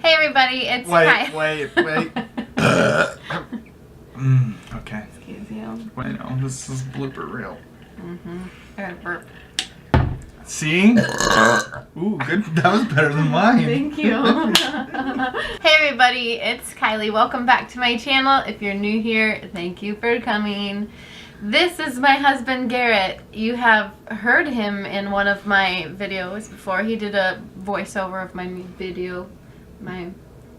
Hey everybody, it's Wait. Okay. Excuse you. Wait, no, this is blooper reel. I gotta burp. See? Ooh, good. That was better than mine. Thank you. Hey everybody, it's Kylie. Welcome back to my channel. If you're new here, thank you for coming. This is my husband Garrett. You have heard him in one of my videos before. He did a voiceover of my video.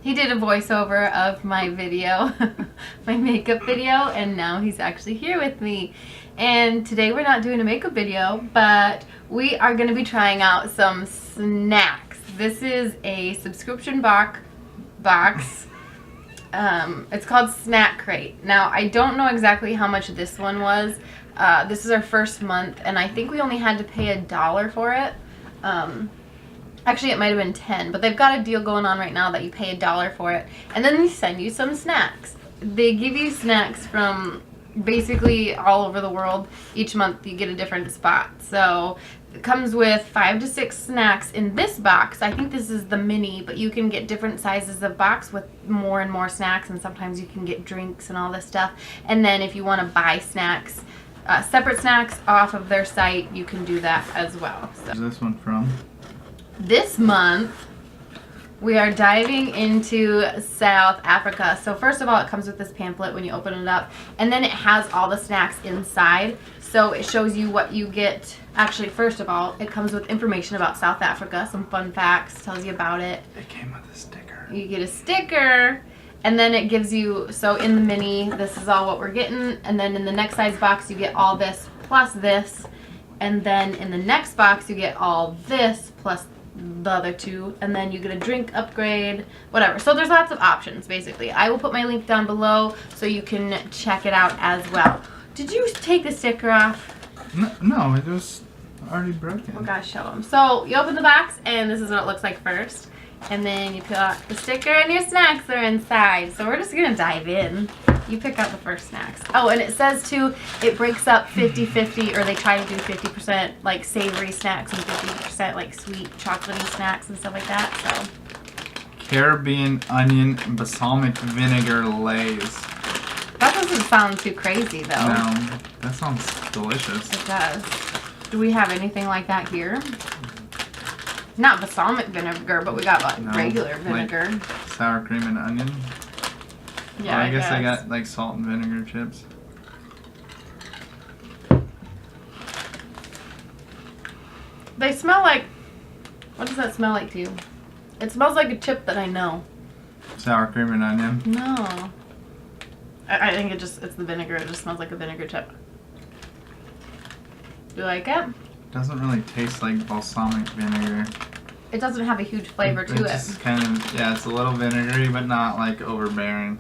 He did a voiceover of my video, my makeup video, and now he's actually here with me. And today we're not doing a makeup video, but we are going to be trying out some snacks. This is a subscription box. It's called Snack Crate. Now, I don't know exactly how much this one was. This is our first month, and I think we only had to pay $1 for it. Actually, it might have been 10, but they've got a deal going on right now that you pay $1 for it, and then they send you some snacks. They give you snacks from basically all over the world. Each month you get a different spot. So it comes with 5 to 6 snacks in this box. I think this is the mini, but you can get different sizes of box with more and more snacks, and sometimes you can get drinks and all this stuff. And then if you want to buy snacks, separate snacks off of their site, you can do that as well. So. Where's this one from? This month, we are diving into South Africa. So first of all, it comes with this pamphlet when you open it up, and then it has all the snacks inside. So it shows you what you get. Actually, first of all, it comes with information about South Africa, some fun facts, tells you about it. It came with a sticker. You get a sticker, and then it gives you, so in the mini, this is all what we're getting, and then in the next size box, you get all this plus this, and then in the next box, you get all this plus the other two, and then you get a drink upgrade, whatever. So there's lots of options, basically. I will put my link down below so you can check it out as well. Did you take the sticker off? No, it was already broken. Oh gosh, show them. So you open the box, and this is what it looks like first, and then you peel out the sticker, and your snacks are inside. So we're just gonna dive in. You pick out the first snacks. Oh, and it says too, it breaks up 50-50, or they try to do 50% like savory snacks and 50% like sweet chocolatey snacks and stuff like that. So Caribbean onion and balsamic vinegar Lays. that doesn't sound too crazy though. No, that sounds delicious. It does. Do we have anything like that here? Not balsamic vinegar, but we got like regular vinegar. Like sour cream and onion. Yeah, I guess I got like salt and vinegar chips. They smell like, what does that smell like to you? It smells like a chip that I know. Sour cream and onion. No. I think it's the vinegar. It just smells like a vinegar chip. Do you like it? Doesn't really taste like balsamic vinegar. It doesn't have a huge flavor to it. It's kind of, yeah, it's a little vinegary, but not like overbearing.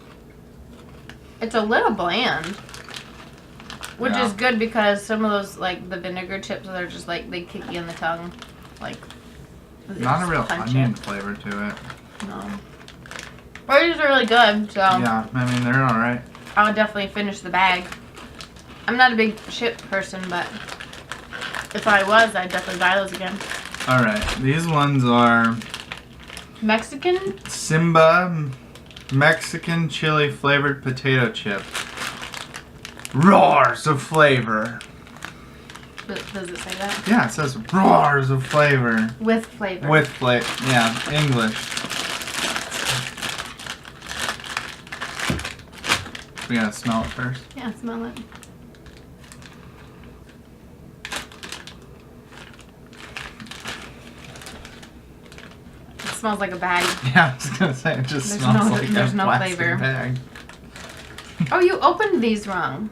It's a little bland, which is good because some of those, like the vinegar chips, they're just like, they kick you in the tongue. Like, not a real onion flavor to it. No. But these are really good, so. Yeah, I mean, they're alright. I would definitely finish the bag. I'm not a big chip person, but if I was, I'd definitely buy those again. Alright, these ones are Mexican? Simba Mexican chili flavored potato chip. Roars of flavor. Does it say that? Yeah, it says roars of flavor. With flavor. With flavor. Yeah, English. We gotta smell it first. Yeah, smell it. It smells like a bag. Yeah, I was gonna say it just smells like a plastic bag. Oh, you opened these wrong.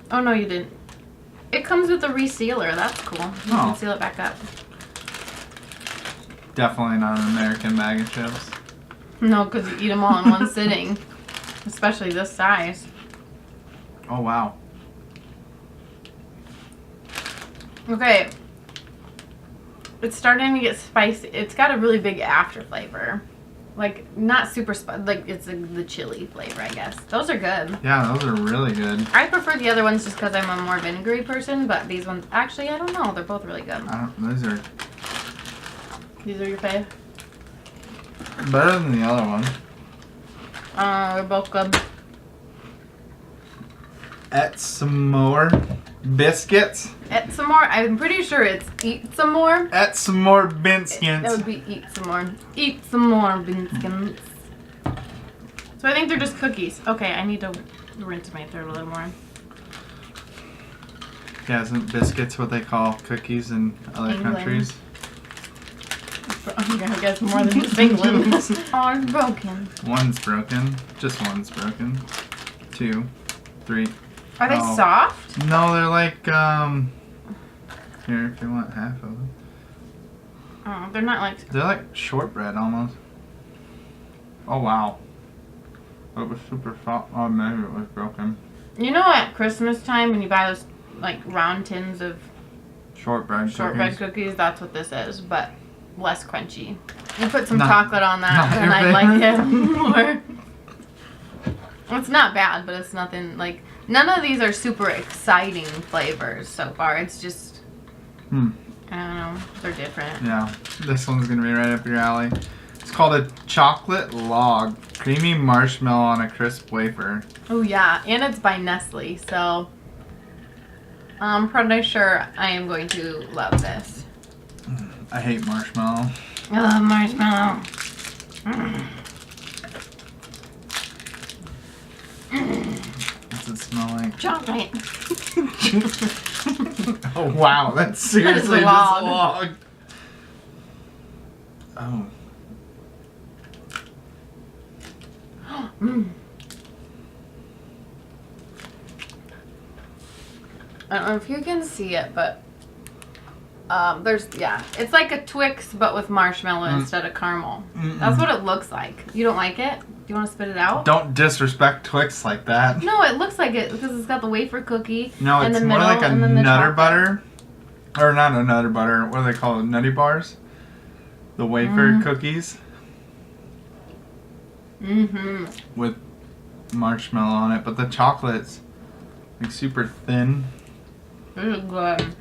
Oh no, you didn't. It comes with a resealer. That's cool. You can seal it back up. Definitely not an American bag of chips. No, because you eat them all in one sitting. Especially this size. Oh wow. Okay. It's starting to get spicy. It's got a really big after flavor. Like, not super spicy. Like, it's the chili flavor, I guess. Those are good. Yeah, those are really good. I prefer the other ones just because I'm a more vinegary person, but these ones, actually, I don't know. They're both really good. These are These are your fave? Better than the other one. They're both good. Et some more biscuits. Eat some more. I'm pretty sure it's eat some more. Et some more That binskins. would be eat some more. Eat some more binskins. So I think they're just cookies. Okay, I need to rinse my throat a little more. Yeah, isn't biscuits what they call cookies in other England. countries? I guess more than just England. Oh, it's broken. One's broken. Just one's broken. 2, 3. Are they Oh. soft? No, they're like, here, if you want half of them. Oh, they're not like... They're like shortbread almost. Oh, wow. It was super soft. Oh, maybe it was broken. You know at Christmas time when you buy those like round tins of Shortbread cookies, that's what this is, but less crunchy. You put some Not- chocolate on not that and your I like it favorite? more. It's not bad, but it's nothing like... None of these are super exciting flavors so far. It's just... I don't know. They're different. Yeah, this one's gonna be right up your alley. It's called a chocolate log. Creamy marshmallow on a crisp wafer. Oh yeah, and it's by Nestle, so... I'm pretty sure I am going to love this. I hate marshmallow. I love marshmallow. What's it smell like? Chocolate. Oh wow, that's seriously That is a just a log. log. Oh. I don't know if you can see it, but it's like a Twix but with marshmallow instead of caramel. That's what it looks like. You don't like it? Do you want to spit it out? Don't disrespect Twix like that. No, it looks like it because it's got the wafer cookie. No, in it's the more middle, like a and then the Nutter chocolate. Butter. Or not a Nutter Butter. What do they call it? Nutty Bars? The wafer cookies Mm-hmm. with marshmallow on it. But the chocolate's like super thin. This is good.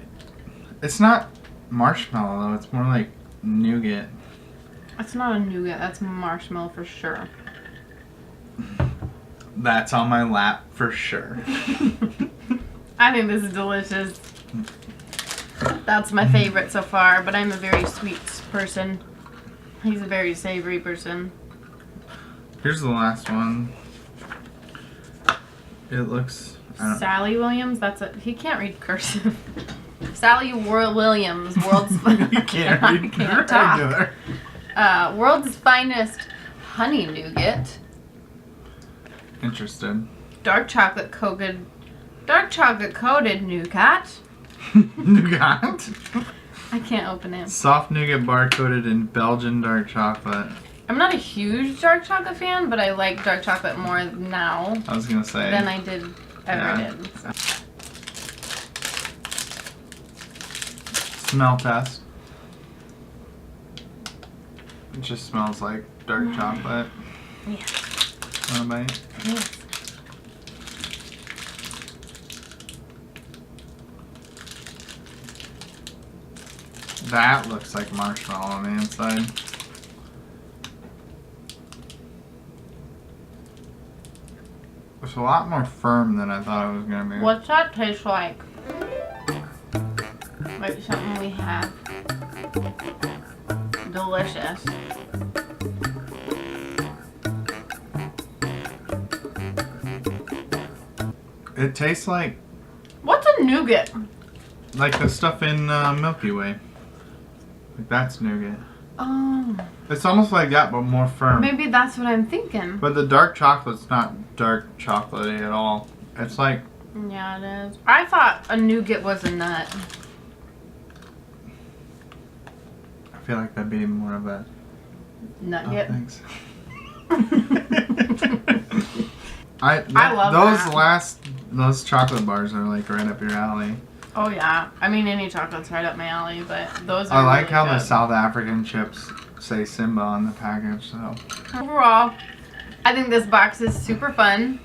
It's not marshmallow though. It's more like nougat. It's not a nougat. That's marshmallow for sure. That's on my lap for sure. I think this is delicious. That's my favorite so far, but I'm a very sweet person. He's a very savory person. Here's the last one. It looks... Sally Williams, he can't read cursive. Sally Williams, world's You can't read talk. regular. World's finest honey nougat. Interested. Dark chocolate coated nougat. Nougat. I can't open it. Soft nougat bar coated in Belgian dark chocolate. I'm not a huge dark chocolate fan, but I like dark chocolate more now I was gonna say. than I did ever Yeah. did. So. Smell test. It just smells like dark chocolate. Yeah. Want a bite? Yes. That looks like marshmallow on the inside. It's a lot more firm than I thought it was gonna be. What's that taste like? Like something we have. Delicious. It tastes like What's a nougat? the stuff in Milky Way. Like that's nougat. Oh, It's almost like that, but more firm. maybe that's what I'm thinking. But the dark chocolate's not dark chocolatey at all. It's like Yeah, it is. I thought a nougat was a nut. I feel like that'd be more of a. Nugget. Oh, thanks. I love those chocolate bars are like right up your alley. Oh yeah. I mean, any chocolate's right up my alley, but those are I like really how the good. South African chips say Simba on the package. So Overall, I think this box is super fun.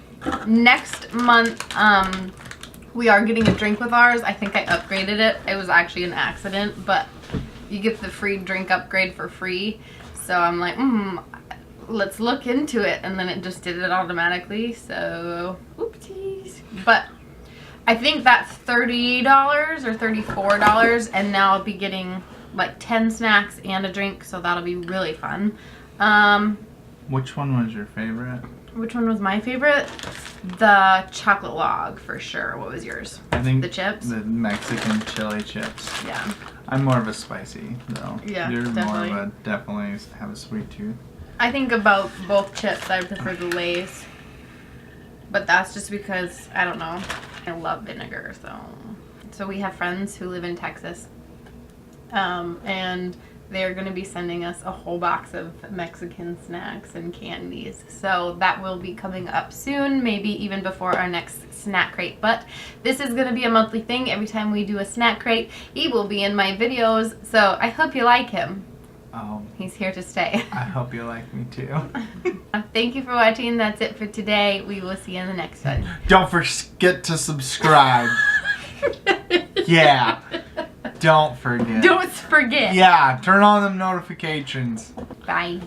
Next month, we are getting a drink with ours. I think I upgraded it. It was actually an accident, but you get the free drink upgrade for free. So I'm like, let's look into it, and then it just did it automatically, so oopsies. But I think that's $30 or $34, and now I'll be getting like 10 snacks and a drink, so that'll be really fun. Which one was your favorite? Which one was my favorite? The chocolate log for sure. What was yours? I think the chips? The Mexican chili chips. Yeah. I'm more of a spicy though. Yeah, You're definitely. more of a definitely have a sweet tooth. I think about both chips, I prefer the Lay's. But that's just because, I don't know, I love vinegar, so we have friends who live in Texas. And they're going to be sending us a whole box of Mexican snacks and candies. So that will be coming up soon, maybe even before our next snack crate. But this is going to be a monthly thing. Every time we do a snack crate, he will be in my videos. So I hope you like him. Oh, He's here to stay. I hope you like me too. Thank you for watching. That's it for today. We will see you in the next one. Don't forget to subscribe. Yeah. Don't forget. Don't forget. Yeah, turn on them notifications. Bye.